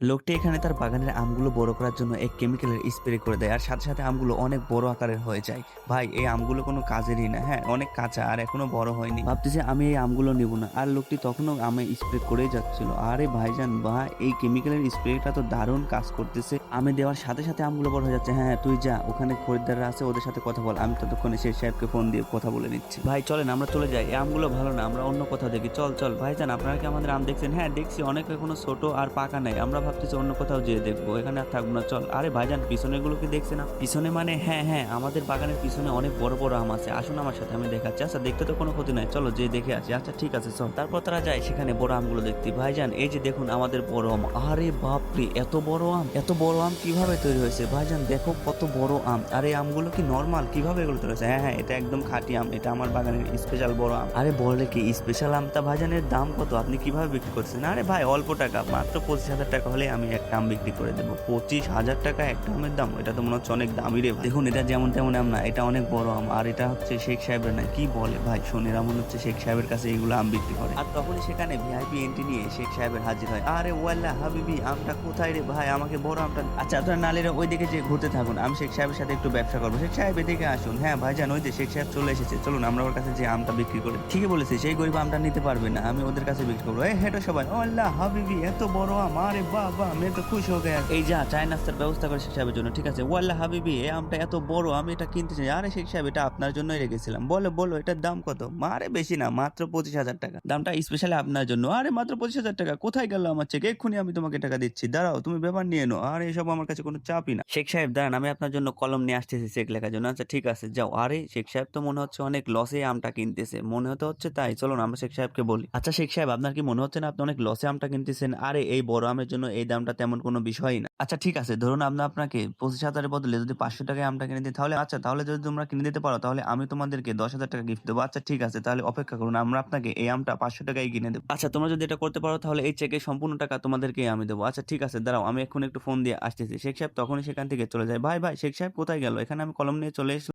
লোকটি এখানে তার বাগানের আমগুলো বড় করার জন্য এক কেমিক্যালের স্প্রে করে দেয় আর সাথে সাথে আমগুলো অনেক বড় আকারের হয়ে যায়। ভাই এই আমগুলো কোনো কাজেরই না, হ্যাঁ অনেক কাঁচা আর এখনো বড় হয়নি। ভাবতেছে আমি এই আমগুলো নেব না, আর লোকটি তখনও আমে স্প্রে করেই যাচ্ছিল। আরে ভাইজান বা এই কেমিক্যালের স্প্রেটা তো দারুণ কাজ করতেছে, আমে দেওয়ার সাথে সাথে আমগুলো বড় হয়ে যাচ্ছে। হ্যাঁ হ্যাঁ, তুই যা, ওখানে খরিদ্দাররা আছে ওদের সাথে কথা বল, আমি ততক্ষণে শেখ সাহেবকে ফোন দিয়ে কথা বলে নিচ্ছি। ভাই চলেন আমরা চলে যাই, এই আমগুলো ভালো না, আমরা অন্য কোথাও দেখি। চল চল ভাইজান, আপনারা কি আমাদের আম দেখছেন? হ্যাঁ দেখছি, অনেক এখনো ছোট আর পাকা নাই, আমরা ভাবতেছি অন্য কোথাও যেয়ে দেখবো, এখানে আর থাকবো না। চল। আরে ভাইজান পিছনে গুলো কি দেখছে না? পিছনে মানে হ্যাঁ হ্যাঁ, আমাদের বাগানের পিছনে অনেক বড় বড় আম আছে, আসুন আমার সাথে, আমি দেখাচ্ছি। আচ্ছা দেখতে তো কোনো ক্ষতি নাই, চলো যে দেখে আসি। আচ্ছা ঠিক আছে চল। তারপর তারা যায় সেখানে বড় আমগুলো দেখতে। ভাইজান এই যে দেখুন আমাদের বড় আম। আরে বাপরে, এত বড় আম! এত বড় আম কিভাবে তৈরি হয়েছে? ভাইজান দেখো কত বড় আম। আর এই আমগুলো কি নর্মাল? কিভাবে এগুলো তৈরি হয়েছে? হ্যাঁ হ্যাঁ, এটা একদম খাঁটি আম, এটা আমার বাগানের স্পেশাল বড় আম। আরে বলে কি স্পেশাল আম? তা ভাইজানের দাম কত? আপনি কিভাবে বিক্রি করছেন? আরে ভাই অল্প টাকা, মাত্র 25,000 টাকা হলে আমি একটা আম বিক্রি করে দেবো। 25,000 টাকা একটা আমের দাম? এটা তো মনে হচ্ছে অনেক দামি রে ভাই। দেখুন এটা যেমন তেমন আম না, এটা অনেক বড় আম, আর এটা হচ্ছে শেখ সাহেবের না। কি বলে ভাই, শোনেরা মনে হচ্ছে শেখ সাহেবের কাছে এগুলো আম বিক্রি করে। আর তখনই সেখানে ভিআইপি এন্ট্রি নিয়ে শেখ সাহেবের হাজির হয়। আরে ওয়াল্লাহ হাবিবি, আমটা কোথায় রে ভাই? আমাকে বড় আমটা। আচ্ছা আপনারা নালীরা ওইদিকে যে ঘুরতে থাকুন, আমি শেখ সাহেবের সাথে একটু ব্যবসা করবো। শেখ সাহেব এদিকে আসুন। হ্যাঁ ভাইজান ওই যে শেখ সাহেব চলে এসেছে, চলুন আমরা ওর কাছে যে আমটা বিক্রি করি। ঠিকই বলেছি, সেই গরিব আমটা নিতে পারবে না, আমি ওদের কাছে বিক্রি করবো। এই হেঁটো সবাই। ও আল্লাহ হাবিবি, এত বড় আম! আরে বাহ বাহ, আমি তো খুশি হয়ে গেছি। এই যা চায় নাস্তার ব্যবস্থা করে শেখ সাহেবের জন্য, ঠিক আছে? ও আল্লাহ হাবিবি, এই আমটা এত বড়, আমি এটা কিনতে চাই। আরে শেখ সাহেব এটা আপনার জন্যই রেখেছিলাম। বলো বলো এটার দাম কত? আরে বেশি না, মাত্র 25,000 টাকা। দামটা স্পেশালি আপনার জন্য। আরে মাত্র 25,000 টাকা? কোথায় গেল আমার চেক? এক্ষুনি আমি তোমাকে টাকা দিচ্ছি, দাঁড়াও, তুমি ব্যাপার নিয়ে নো। আর এসব আমার কাছে কোনো চাপই না। শেখ সাহেব দাঁড়ান, আমি আপনার জন্য কলম নিয়ে আসতেছি চেক লেখার জন্য। আচ্ছা ঠিক আছে যাও। আরে শেখ সাহেব তো মনে হচ্ছে অনেক লসে আমটা কিনতেছে, মনে হতে হচ্ছে তাই। চলুন আমরা শেখ সাহেবকে বলি। আচ্ছা শেখ সাহেব, আপনার কি মনে হচ্ছে না আপনি অনেক লসে আমটা কিনতেছেন? আরে এই বড় আমের জন্য এই দামটা তেমন কোনো বিষয়ই না। আচ্ছা ঠিক আছে, ধরুন আমরা আপনাকে 25,000 বদলে যদি 500 টাকায় আমটা কিনে দিই, তাহলে আচ্ছা তাহলে যদি তোমরা কিনে দিতে পারো তাহলে আমি তোমাদেরকে 10,000 টাকা গিফট দেবো। আচ্ছা ঠিক আছে, তাহলে অপেক্ষা করুন, আমরা আপনাকে এই আমটা 500 টাকায় কিনে দেবো। আচ্ছা তোমরা যদি এটা করতে পারো তাহলে এই চেকের সম্পূর্ণ টাকা তোমাদেরকে আমি দেবো। আচ্ছা ঠিক আছে দাঁড়াও, আমি এখন একটু ফোন দিয়ে আসতেছি। শেখ সাহেব তখনই সেখান থেকে চলে যায়। ভাই ভাই, শেখ সাহেব কোথায় গেল? এখানে আমি কলম নিয়ে চলে এসেছি।